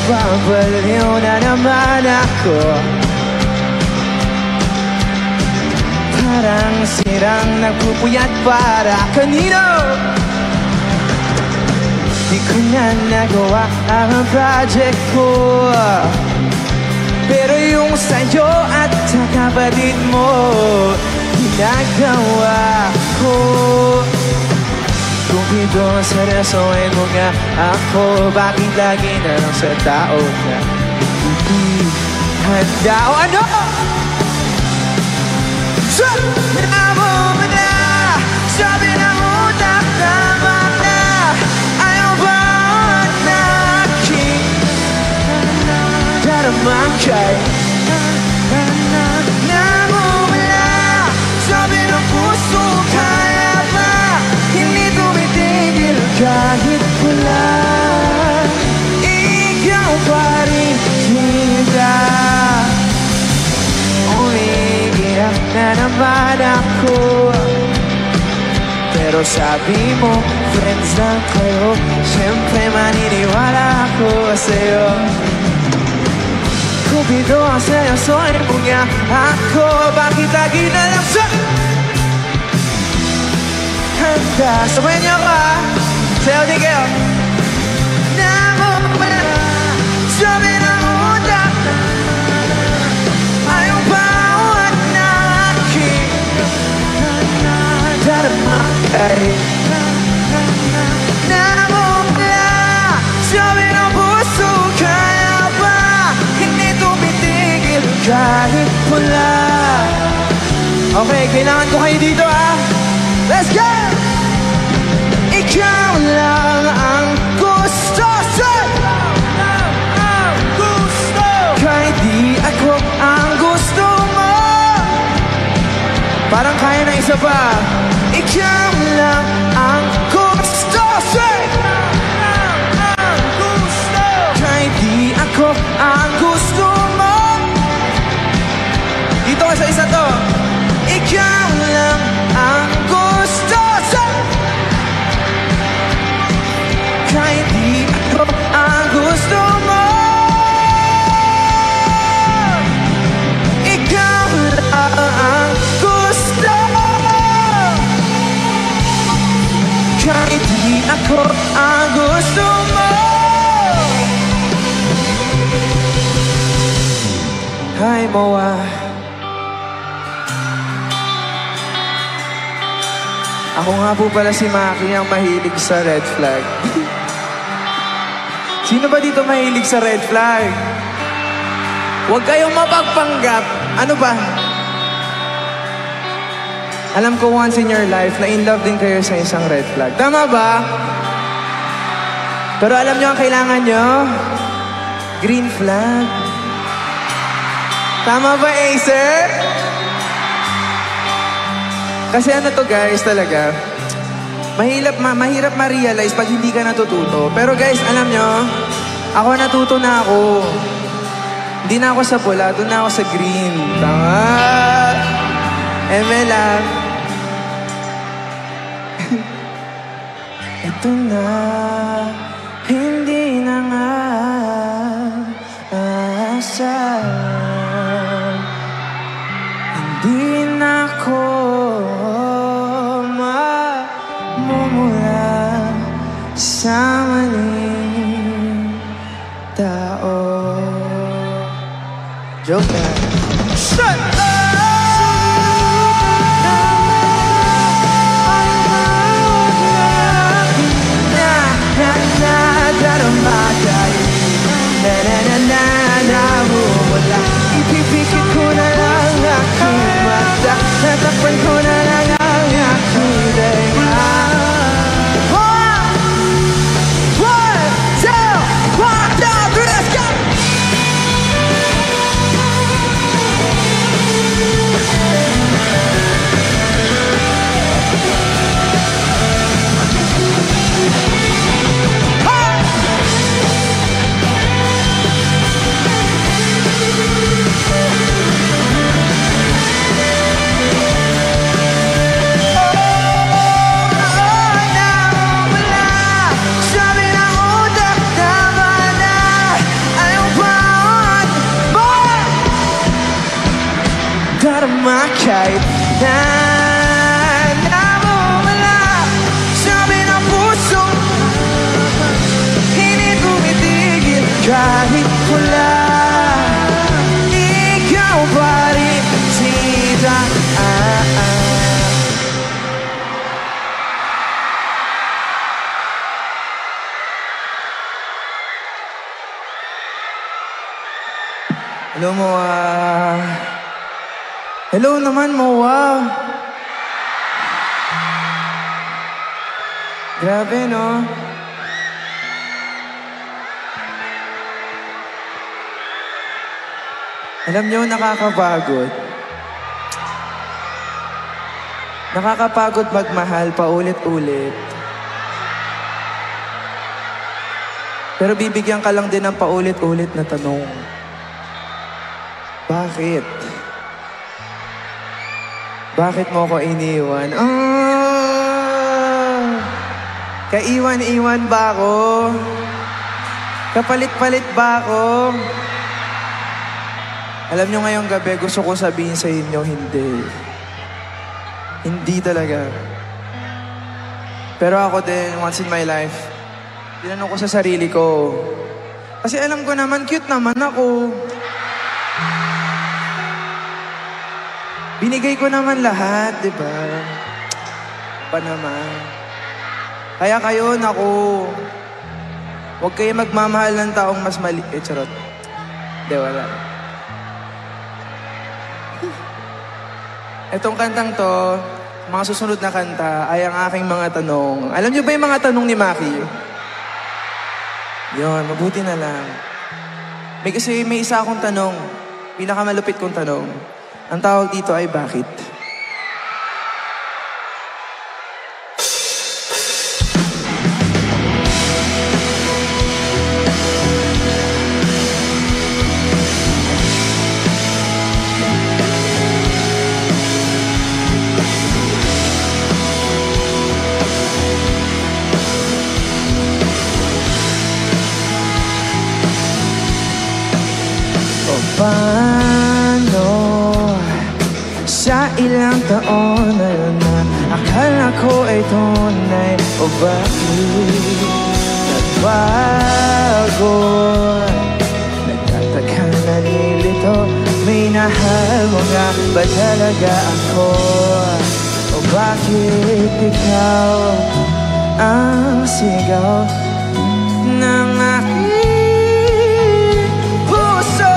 Nababaliw na naman ako. Parang sirang nagpupuyat para kanino. Di ko na nagawa ang project ko, pero yung sa'yo at sa kapatid mo ginagawa ko. Kupido, seryosohin mo nga ako. Bakit lagi na lang sa tao na hindi handa o ano? Sabi mo na, sabi ng utak, tama na. Ayaw ba na aking daramang kay namumula? Sabi ng puso, kaya ba hindi tumitigil kahit pula? Ikaw pa rin kita. Umiiyak na naman ako, pero sabi mo, friends lang kayo. Siyempre maniniwala ako sa'yo. Kupido, seryosohin mo nga ako. Bakit lagi na lang sa handa? Sabayan niyo ako ha. Sayaw din kayo. Namumula, sabi ng utak, ayaw bawat na aking daramang kay namumula. Sabi ng puso, kaya ba hindi tumitigil kahit pula? Okay, kailangan ko kayo dito ha. Let's go! Ikaw lang ang gusto, sir! Ang gusto! Kahit di ako ang gusto mo. Parang kaya na isa pa. Ikaw lang ang gusto, sir! Ang gusto! Kahit di ako ang gusto mo. Dito ka sa isa to. Ikaw lang ang gusto, sir! Kahit di ako ang gusto mo. Ikaw lang ang gusto mo. Kahit di ako ang gusto mo. Hi, Moa. Ako nga po pala si Maki, ang mahilig sa red flag. Sino ba dito mahilig sa red flag? Huwag kayong mapagpanggap. Ano ba? Alam ko once in your life na in love din kayo sa isang red flag. Tama ba? Pero alam nyo ang kailangan nyo? Green flag. Tama ba, Acer? Kasi ano to guys talaga, mahirap ma-realize pag hindi ka natututo. Pero guys, alam nyo, ako natuto na ako. Hindi na ako sa pula, doon na ako sa green. Tama? Emela. Ito na, hindi na nga aasahan. Hindi na ako mamumula sa maling tao. Joke na. Shut up! Ipipikit ko na lang aking mata, tatakpan ko na lang ang aking dahiga. 1, 2, 1, 2, 3, let's go! na nawawala. Sabi ng puso, hindi ko itigil kahit wala. Ikaw pa rin, sita. Hello, Moa. Hello naman, Moa. Grabe, no? Alam nyo, nakakapagod. Nakakapagod magmahal paulit-ulit. Pero bibigyan ka lang din ng paulit-ulit na tanong. Bakit? Bakit mo ko iniwan? Kaiwan-iwan ba ako? Kapalit-palit ba ako? Alam nyo ngayong gabi, gusto ko sabihin sa inyo, hindi. Hindi talaga. Pero ako din, once in my life, tinanong ko sa sarili ko. Kasi alam ko naman, cute naman ako. Binigay ko naman lahat, di ba? Pa naman. Kaya kayo, naku, huwag kayo magmamahal ng taong mas mali... charot. Hindi, wala. Itong kantang to, mga susunod na kanta, ay ang aking mga tanong. Alam niyo ba yung mga tanong ni Maki? Yun, mabuti na lang. Kasi may isa akong tanong, pinakamalupit kong tanong. Ang tawag dito ay bakit? O paano sa ilang taon na yun na akala ko ay tunay, o bakit nagbago? Nagtataka, nalilito, may nahal mo nga ba talaga ako? O bakit ikaw ang sigaw ng aking puso?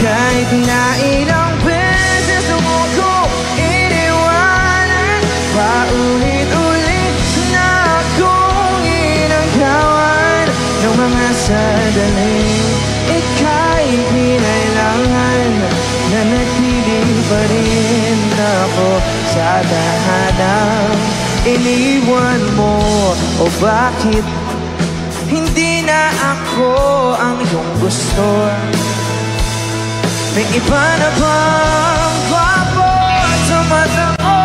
Kahit na ilang beses mo ko iniwanan, paulit-ulit na akong inagawan ng mga sandaling ika'y pinailangan, na nagpili pa rin ako sa tahanang iniwan mo. O bakit hindi na ako ang iyong gusto? May iba na bang gwapo sa mata mo?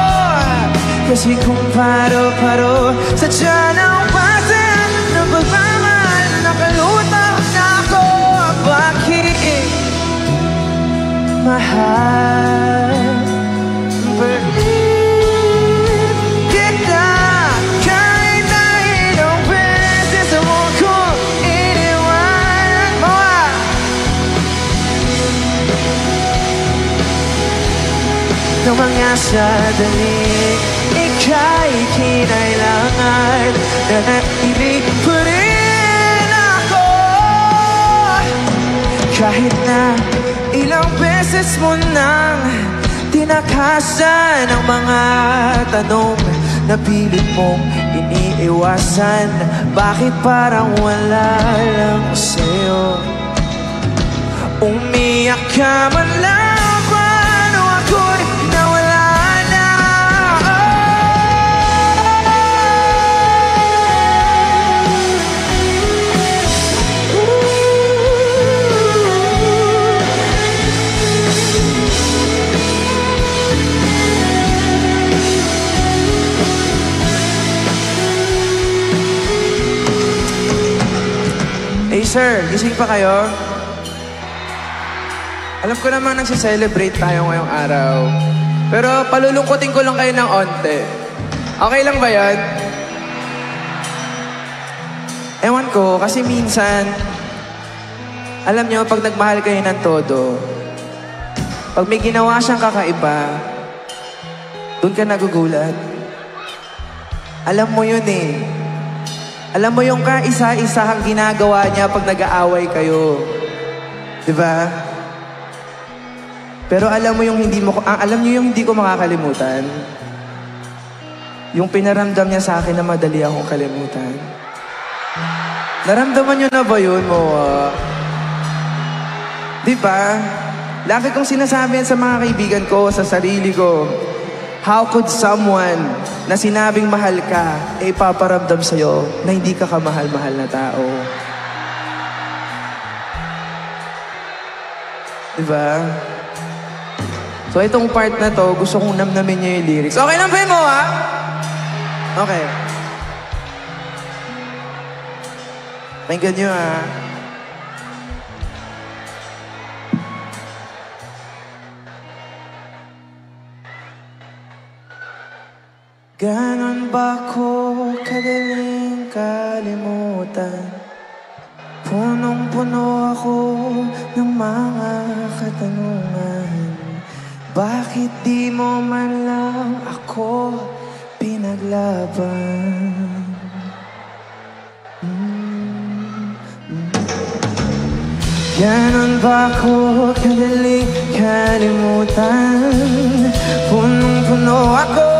Kasi kung paro-paro sa tiyan ang pasan ng pagmamahal, nakalutang na ako. Bakit mahal pa rin kita? Kahit na ilang beses mo ko iniwanan mo. Ng mga sandaling ika'y kinailangan, na nag-ibig pa rin ako. Kahit na ilang beses mo nang tinakasan ang mga tanong na pilit mong iniiwasan, bakit parang wala lang sa'yo? Umiyak ka man lang, paano ako'y nawala na? Hey sir, gising pa kayo? Alam ko naman nagsiselebrate tayo ngayong araw. Pero palulungkutin ko lang kayo ng onte. Okay lang ba yan? Ewan ko, kasi minsan, alam nyo, pag nagmahal kayo ng todo, pag may ginawa siyang kakaiba, doon ka nagugulat. Alam mo yun eh. Alam mo yung kaisa-isahang ginagawa niya pag nag-aaway kayo. Diba? Pero alam mo yung alam niyo yung hindi ko makakalimutan? Yung pinaramdam niya sa akin na madali akong kalimutan. Naramdaman niyo na ba yun, Moa? Diba? Lagi kong sinasabi sa mga kaibigan ko, sa sarili ko, how could someone na sinabing mahal ka, eh ipaparamdam sa'yo na hindi ka kamahal-mahal na tao? Diba? So itong part na to, gusto kong namnamin niyo yung lyrics. Okay lang ba yun, Moa? Okay. Pakinggan niyo, ha? Ganon ba ko kadaling kalimutan? Punong-puno ako ng mga katanungan. Bakit di mo man lang ako pinaglaban? Ganon ba ko kadaling kalimutan? Punong-puno ako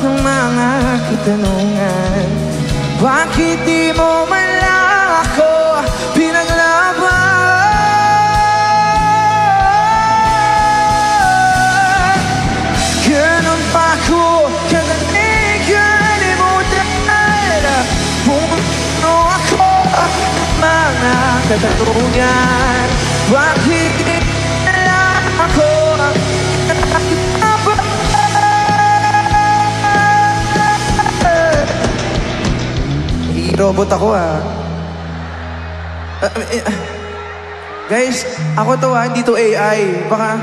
ng mga katanungan. Bakit di mo man lang ako pinaglaban? Ganon ba ko kadaling kalimutan? Punong-puno ako ng mga katanungan. Bakit di mo lang ako pinaglaban? Robot ako, ha. Guys, ako to, ha. Hindi to AI. Baka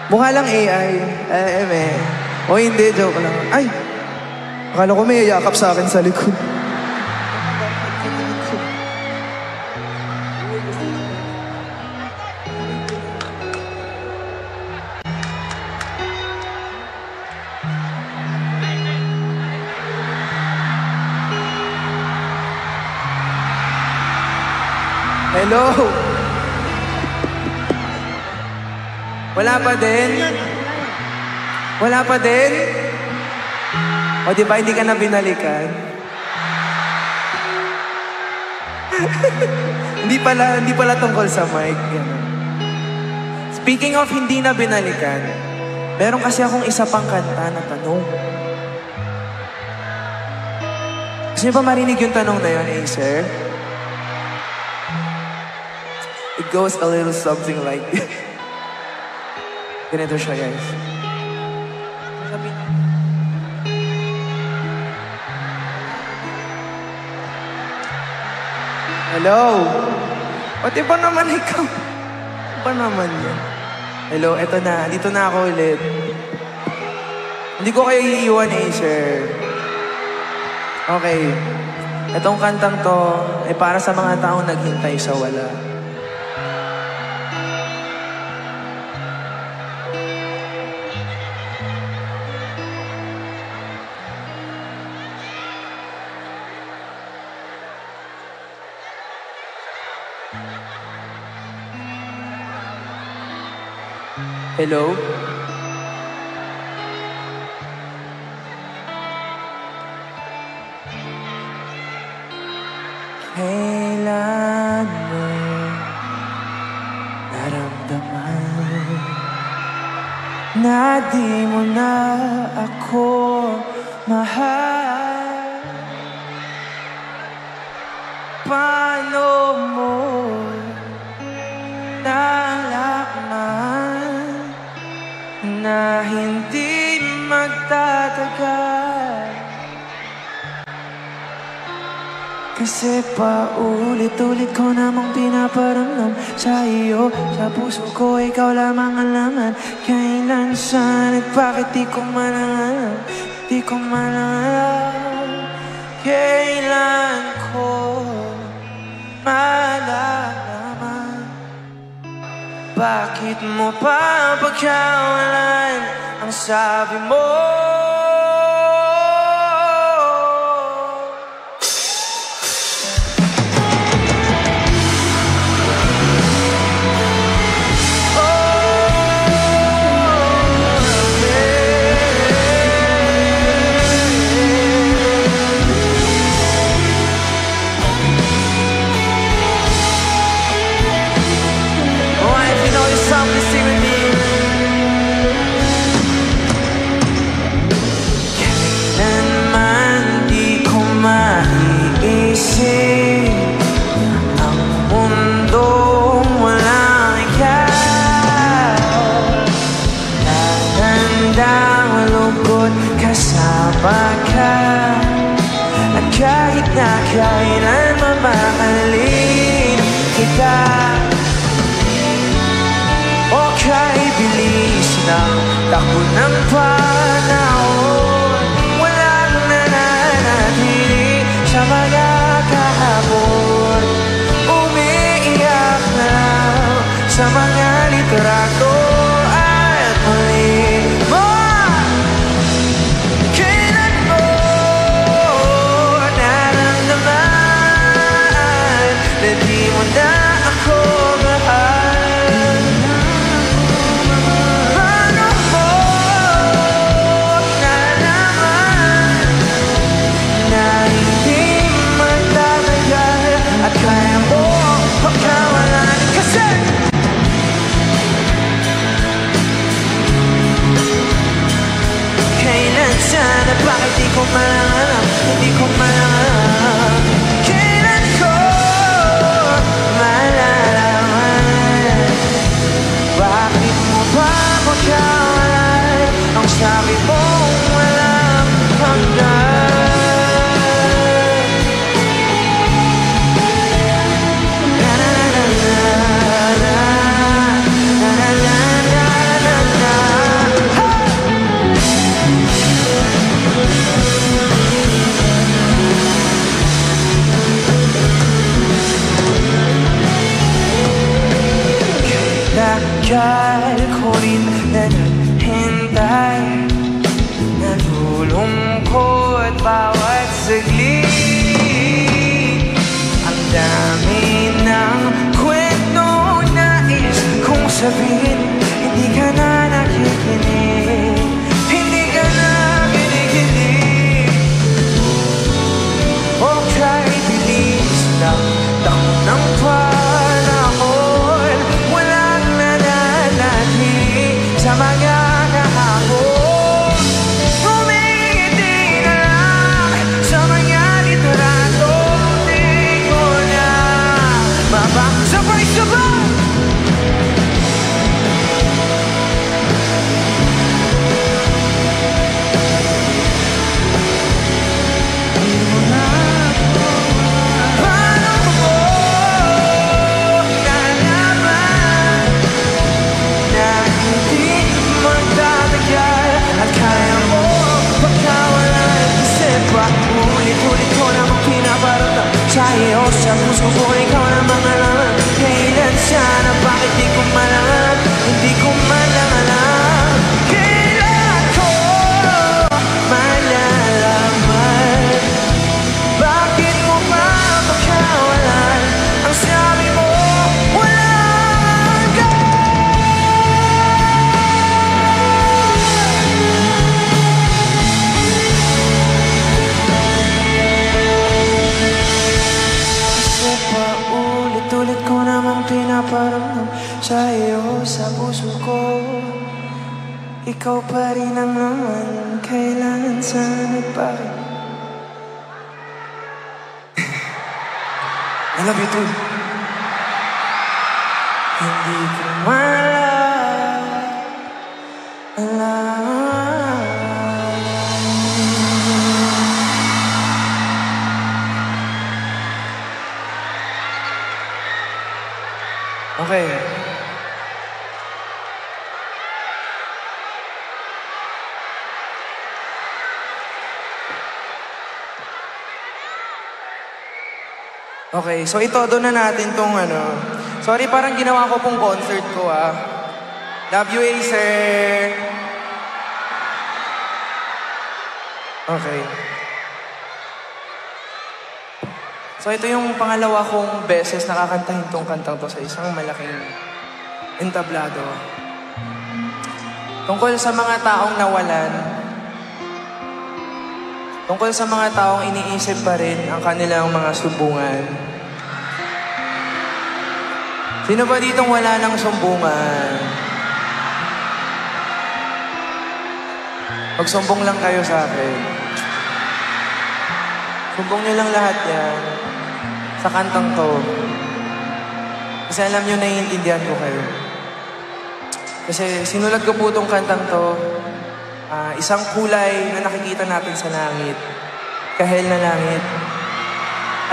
mukha lang AI. O hindi, joke lang. Ay, akala ko may yakap sa akin sa likod. Hello? Wala pa din? Wala pa din? O di ba hindi ka na binalikan? hindi pala tungkol sa mic. Speaking of hindi na binalikan, meron kasi akong isa pang kanta na tanong. Gusto niyo ba marinig yung tanong na yun, Acer? It goes a little something like ganito siya, guys. Hello? Pati ba naman ikaw? Ba naman yan? Hello, eto na. Dito na ako ulit. Hindi ko kayo iiwan, Acer. Okay. Etong kantang to ay para sa mga taong naghintay sa wala. Hello? Kailan mo naramdaman na di mo na ako mahal? Paano mo nalaman na hindi magtatagal? Kasi paulit-ulit ko namang pinaparamdam sa iyo. Sa puso ko ikaw lamang ang laman. Kaya Kailan saan at bakit di ko man alam, di ko man alam. Kailan ko malalaman, bakit mo pa pagkawalan ang sabi mo? At kahit na kailan mamahalin kita, o kahit bilis ng takbo ng panahon, walang nananatili sa mga kahapon. Umiiyak na lang sa mga litrato at muli mo. Di mo na ako mahal. Paano mo nalaman na hindi magtatagal at kaya mo pagkawalan? Kasi kailan sana, bakit di ko malang, hindi ko malang. Kailan ko malalaman, bakit mo ba pagkawalan ang sabi mong walang hanggan? Tagal ko rin na naghintay, nalulungkot bawat saglit. Ang dami ng kwento nais kong sabihin, hindi ka na nakikinig, hindi ka na kinikinig. O kahit bilis ng takbo ng panahon, walang nananatili sa mga kahapon. Umingiti na lang sa mga litrato, di ko na mapasabay-sabay. Ulit-ulit ko namang pinaparamdam sa iyo, sa puso ko ikaw namang alam. Kailan sana, bakit di ko malaman, hindi ko malang alam. Kailan ko malalaman, bakit mo pa pagkawalan ang sabi mo walang ulit ko namang pinaparamdam sa iyo, sa puso ko ikaw pa rin ang naman. Kailangan sana bakit I love you too. Hindi ko Okay. Okay, so itodo na natin tong ano. Sorry, parang ginawa ko pong concert ko Love you, Acer. Okay. So ito yung pangalawa kong beses nakakantahin tong kantang to sa isang malaking entablado. Tungkol sa mga taong nawalan. Tungkol sa mga taong iniisip pa rin ang kanilang mga sumbungan. Sino ba ditong wala ng sumbungan? Magsumbong lang kayo sa akin. Sumbong niyo lang lahat yan sa kantang to. Kasi alam niyo, naiintindihan ko kayo. Kasi sinulat ko po itong kantang to. Isang kulay na nakikita natin sa langit. Kahel na langit.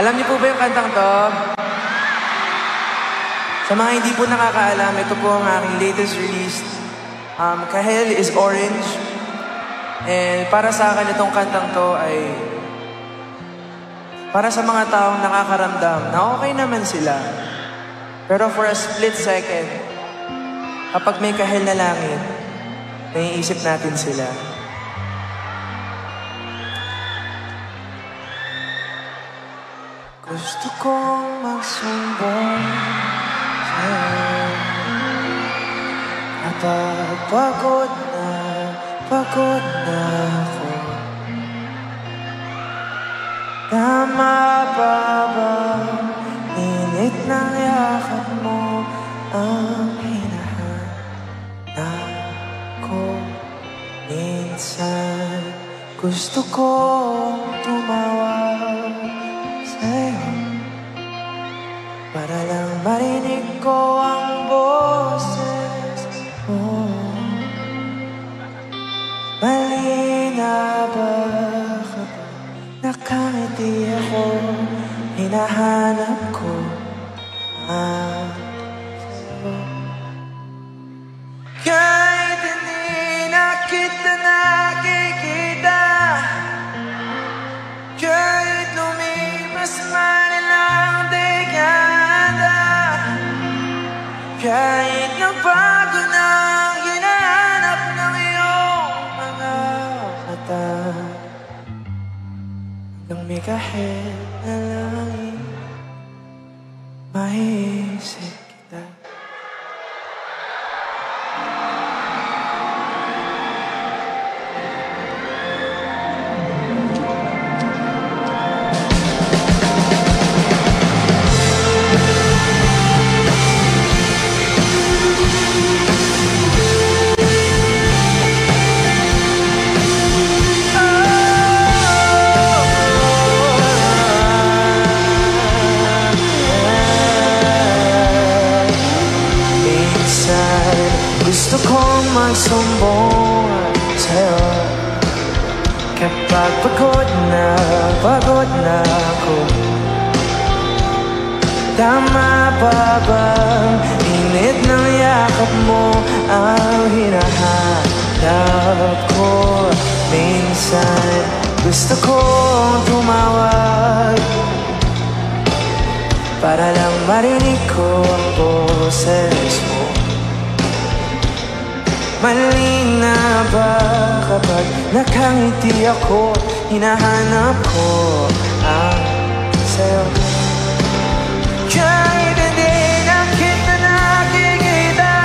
Alam niyo po ba yung kantang to? Sa mga hindi po nakakaalam, ito po ang aking latest release. Kahel is orange. And para sa akin, itong kantang to ay para sa mga taong nakakaramdam na okay naman sila. Pero for a split second, kapag may kahel na langit, naiisip natin sila. Gusto kong magsumbong sa'yo kapag pagod na ako. Tama ba init ng yakap mo ang ko? Minsan gusto kong tumawag sa'yo para lang marinig ko ang boses mo. Mali na ba kapag nakangiti ako? Hinahanap ko ang sa'yo. Kahit hindi na kita nakikita, kahit lumipas man ilang dekada, kahit nabago na ang hinahanap ng iyong mga mata, hanggang may kahit na langit, maiisip kita. Gusto kong magsumbong sa'yo kapag pagod na ako. Tama ba bang init ng yakap mo ang hinahanap ko? Minsan gusto kong tumawag para lang marinig ko ang boses mo. Mali na ba kapag nakangiti ako? Hinahanap ko ang sa'yo. Kahit hindi na kita nakikita,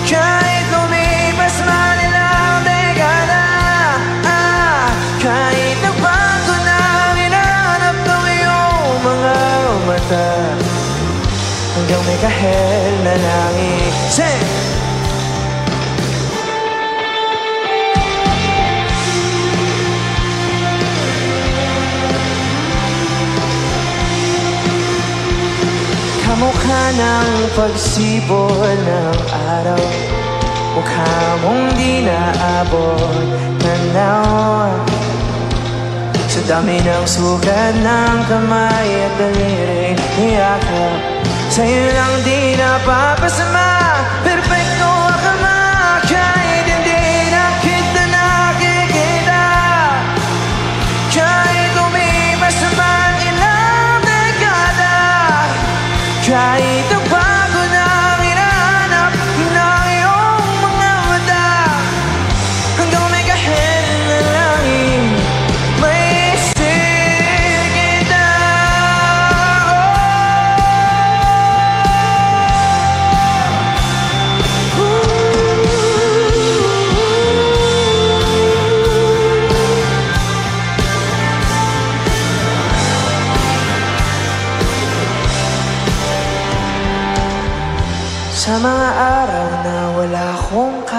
kahit lumipas man ilang dekada, kahit nagbago na hinahanap ng iyong mga mata, hanggang may kahel na langit. Sing! Kamukha ng pagsibol ng araw, mukha mong di naabot tanaw. Sa dami ng sugat ng kamay at daliri, niyakap sa'yo lang di napapasama. Perfecto ang kama, kahit hindi na kita nakikita, kahit lumipas man ilang dekada.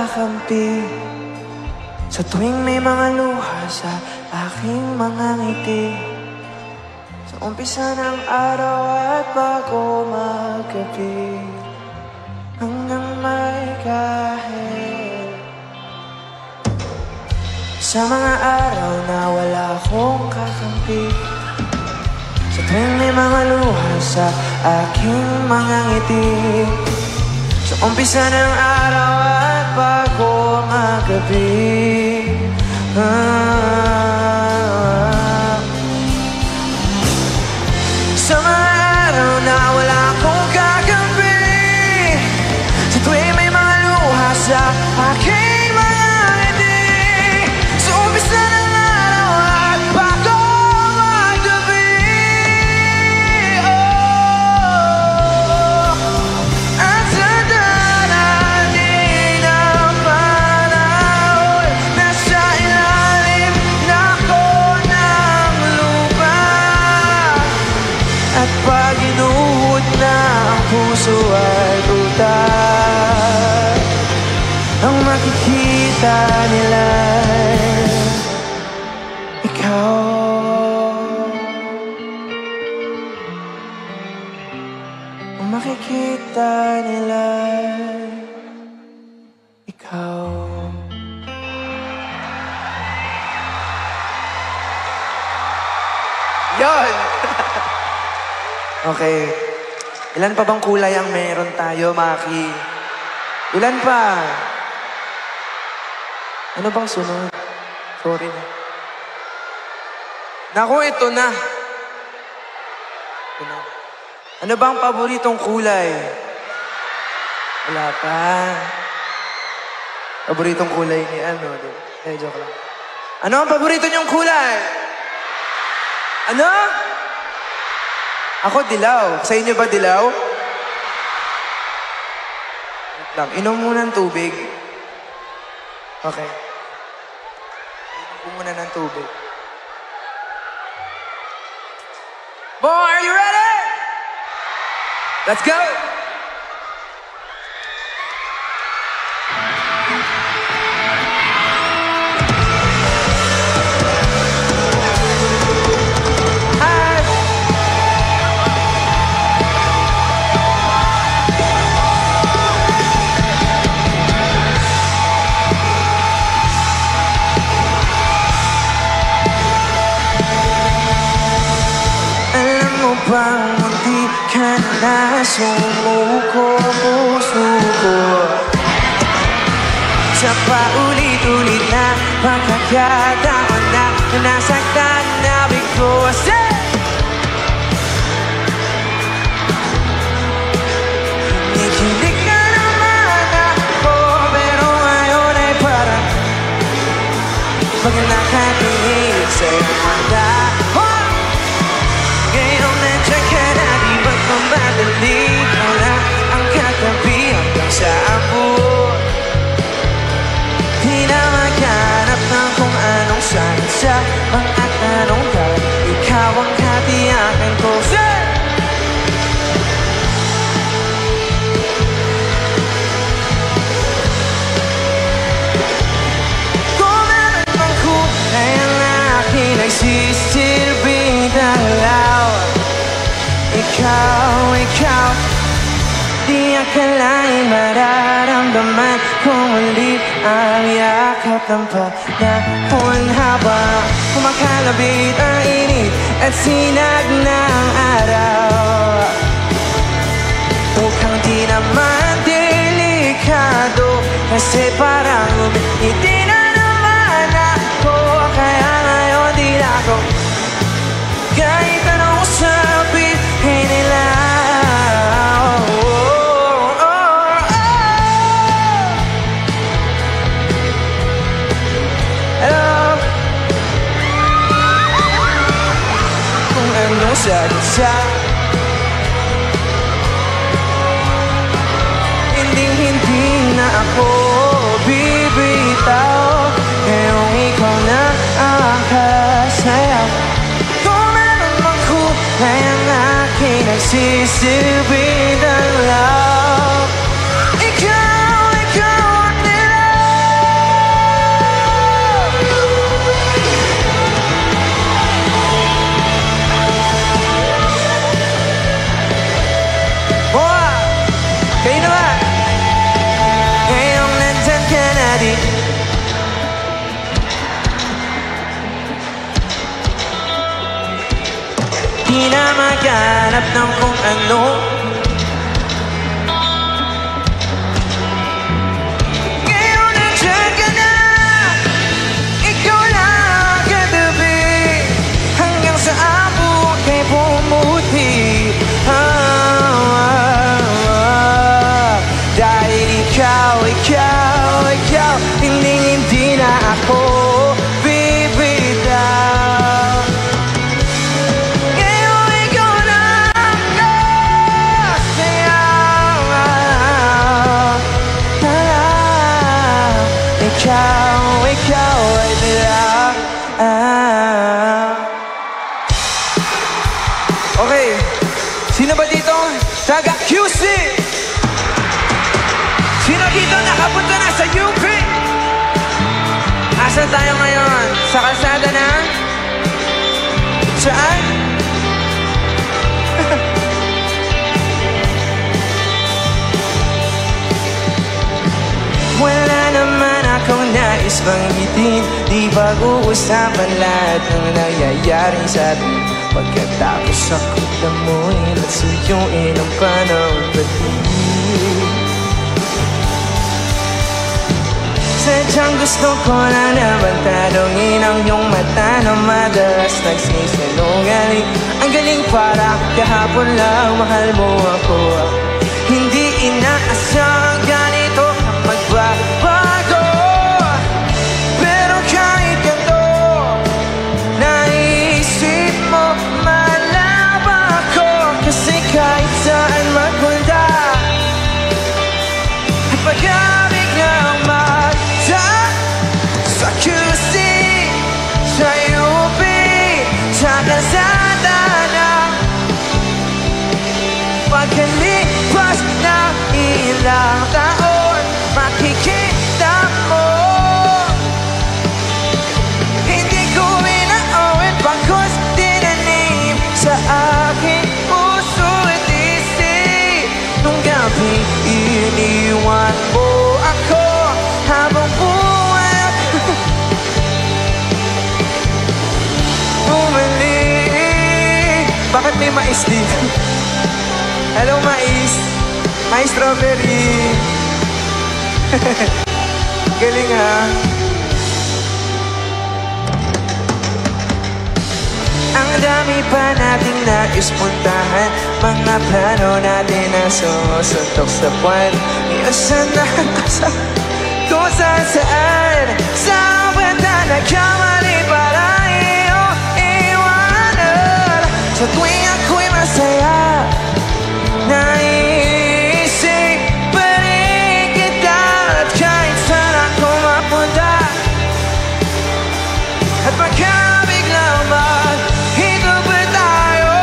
kakampi sa tuwing may mga luha sa aking mga ngiti. Sa umpisa ng araw at bago maggabi, hanggang may kahit sa mga araw na wala akong kakampi, sa tuwing may mga luha sa aking mga ngiti. Sa umpisa ng araw at bago maggabi, sa mga araw na wala akong kakampi, sa tuwing may mga luha sa aking mga ngiti. Sa umpisa ng araw at bago maggabi, at sa darating na panahon, nasa ilalim na ako ng lupa. At pag inuhod na ang puso ay butas, ang makikita nila ikaw. Ang makikita nila ikaw. Yon! Okay. Ilan pa bang kulay ang meron tayo, Maki? Ilan pa? Ano bang sunod? Sorry na. Naku, ito na. Ito na. Ano bang paboritong kulay? Wala pa. Paboritong kulay ni ano? Joke lang. Ano ang paborito niyong kulay? Ano? Ako, dilaw. Sa inyo ba dilaw? Wait lang. Inom muna ng tubig. Okay. Inom ko muna ng tubig. Boy, are you ready? Let's go! Bang hindi ka na sumuko puso ko sa paulit-ulit na pagkakataon na nasaktan na bigo. Nikilig na naman ako, pero ngayon ay parang pag nakatingin sa iyong mata. Madali ko lang ang katabi hanggang sa abot. Di na maghanap ng kung anong sakit sa mga tanong dahil ikaw ang katiyakan ko. Kung meron mang kulay ang akin nagsisilbing dalaw, ikaw, di akalain mararamdaman kung ulit ang yakap ng panahon habang kumakalabit ang init at sinag ng araw. Mukhang di naman delikado kasi parang umiti na naman ako, kaya ngayon di na ako kahit anong sabihin nila. Kung anong sabi sa hindi na ako bibitaw, ngayong ikaw na ang kasayaw. Kaya ang aking nagsisilbing dalaw, ikaw ang nila. Di na maghanap ng kung ano. Ngayon nandiyan ka na, ikaw lang katabi, hanggang sa ang buhay bumuti. Dahil ikaw, hindi na ako bibitaw. Ngayon ikaw lang ikaw ay nila. Okay, sino ba dito taga QC? Sino dito nakapunta na sa UP? Asan tayo ngayon? Sa kalsada na? Saan? Wala naman akong nais banggitin, di pag-uusapan lahat ng nangyayari sa atin. Pagkatapos ako lamuin at suyuin ang panahon pati. Sadyang gusto ko lang naman tanongin ang iyong mata na madalas nagsisinungaling. Ang galing para kahapon lang mahal mo ako. Hindi inaasang ganito ang magbabago. Pero kahit ganito, naisip mo malaba ko. Kasi kahit saan magpunta at pagkabiglang sa QC, sa UP, sa kalsada na pagkalipas ng ilang taon, makikita mo hindi ko inaawit pagkos tinanim sa aking puso at isip. Nung gabi iniwan mo ako habang bakit may mais dito? Hello, mais. Mais strawberry. Galing ha. Ang dami pa nating nais puntahan, mga plano natin na sumusuntok sa buwan. Iusan na kung saan sa banda nagkamali para sa tuwing ako'y masaya, naisip pa rin kita. At kahit saan ako mapunta at pagkabiglang maghintog pa tayo.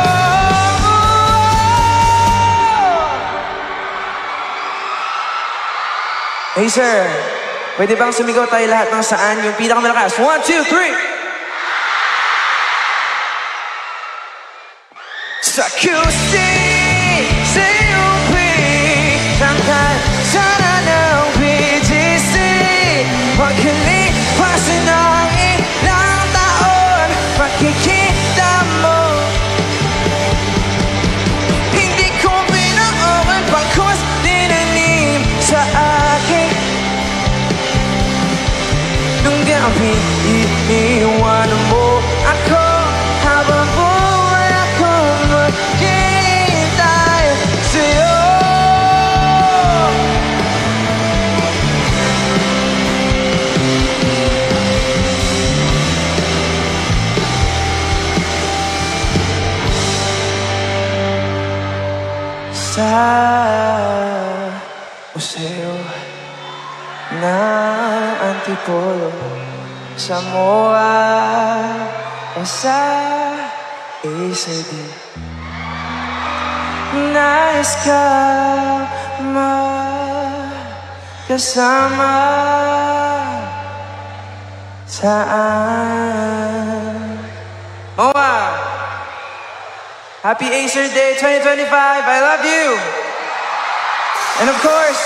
Hey sir, pwede bang sumigaw tayo lahat ng saan yung pinakamalakas? 1, 2, 3! Sa QC, sa UP, hanggang sana ng BGC. Pagkalipas ng ilang taon, makikita mo hindi ko pinaoran pagkos tinanim sa akin. Nung gabi, iniwan mo ako habang maghintay sa'yo. Sa museo ng Antipolo, sa MOA o sa ACD, nais ka makasama. Saan? MOA, happy Acer Day 2025. I love you. And of course,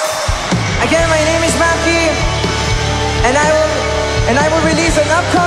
again, my name is Maki, and I will release an upcoming